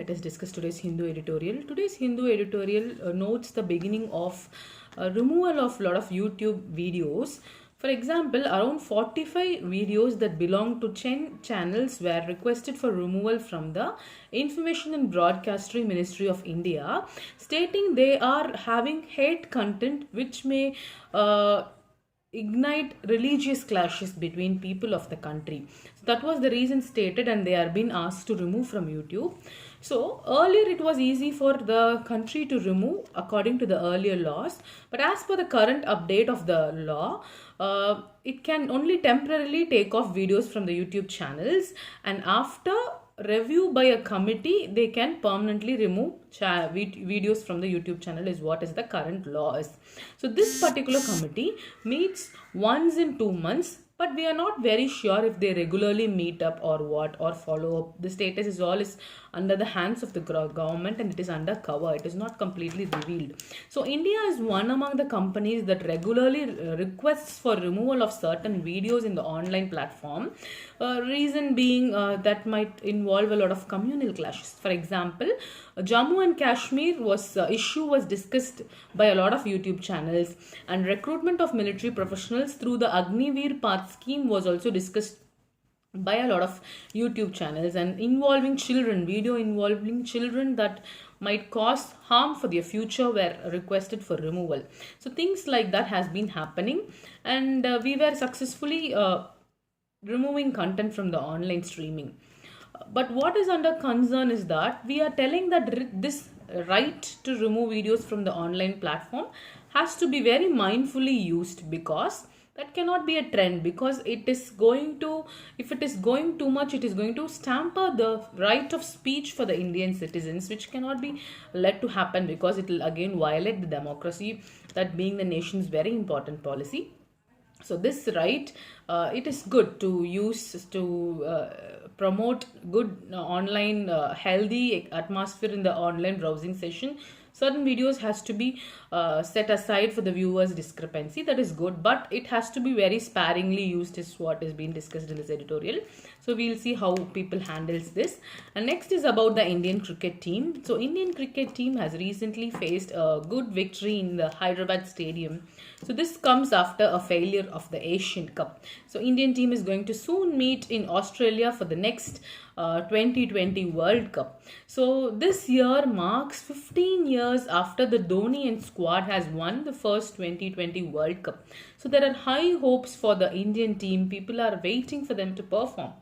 Let us discuss today's Hindu editorial. Today's Hindu editorial notes the beginning of removal of a lot of YouTube videos. For example, around 45 videos that belong to 10 channels were requested for removal from the Information and Broadcasting Ministry of India, stating they are having hate content which may ignite religious clashes between people of the country. So that was the reason stated, and they are being asked to remove from YouTube. So earlier it was easy for the country to remove according to the earlier laws, but as per the current update of the law, it can only temporarily take off videos from the YouTube channels, and after review by a committee they can permanently remove videos from the YouTube channel, is what is the current law is. So this particular committee meets once in 2 months, but we are not very sure if they regularly meet up or what, or follow up. The status is all is under the hands of the government, and it is under cover. It is not completely revealed. So India is one among the companies that regularly requests for removal of certain videos in the online platform. Reason being that might involve a lot of communal clashes. For example, Jammu and Kashmir issue was discussed by a lot of YouTube channels, and recruitment of military professionals through the Agniveer Path scheme was also discussed by a lot of YouTube channels, and involving children, video involving children that might cause harm for their future were requested for removal. So things like that has been happening, and we were successfully removing content from the online streaming. But what is under concern is that we are telling that this right to remove videos from the online platform has to be very mindfully used, because that cannot be a trend, because it is going to, if it is going too much, it is going to stamper the right of speech for the Indian citizens, which cannot be let to happen, because it will again violate the democracy, that being the nation's very important policy. So this right, it is good to use to promote good online healthy atmosphere in the online browsing session. Certain videos has to be set aside for the viewers' discrepancy. That is good, but it has to be very sparingly used, is what is being discussed in this editorial. So we'll see how people handles this. And next is about the Indian cricket team. So Indian cricket team has recently faced a good victory in the Hyderabad stadium. So this comes after a failure of the Asian Cup. So Indian team is going to soon meet in Australia for the next 2020 World Cup. So this year marks 15 years after the Dhoni and squad has won the first 2020 World Cup. So there are high hopes for the Indian team. People are waiting for them to perform.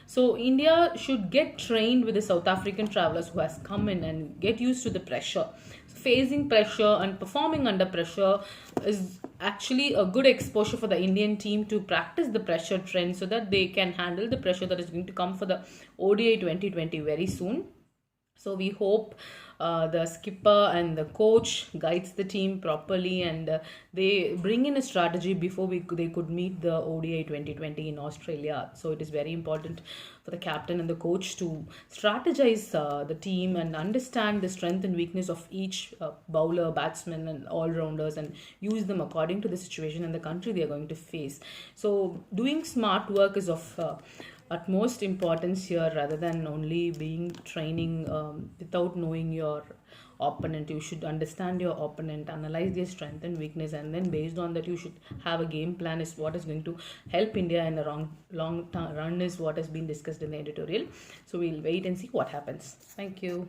So India should get trained with the South African travelers who has come in, and get used to the pressure. Facing pressure and performing under pressure is actually a good exposure for the Indian team to practice the pressure trend, so that they can handle the pressure that is going to come for the ODI 2020 very soon. So we hope the skipper and the coach guides the team properly, and they bring in a strategy before they could meet the ODI 2020 in Australia. So it is very important for the captain and the coach to strategize the team and understand the strength and weakness of each bowler, batsman and all-rounders, and use them according to the situation and the country they are going to face. So doing smart work is of utmost importance here, rather than only being training without knowing your opponent. You should understand your opponent, analyze their strength and weakness, and then based on that you should have a game plan, is what is going to help India in the long run, is what has been discussed in the editorial. So we'll wait and see what happens. Thank you.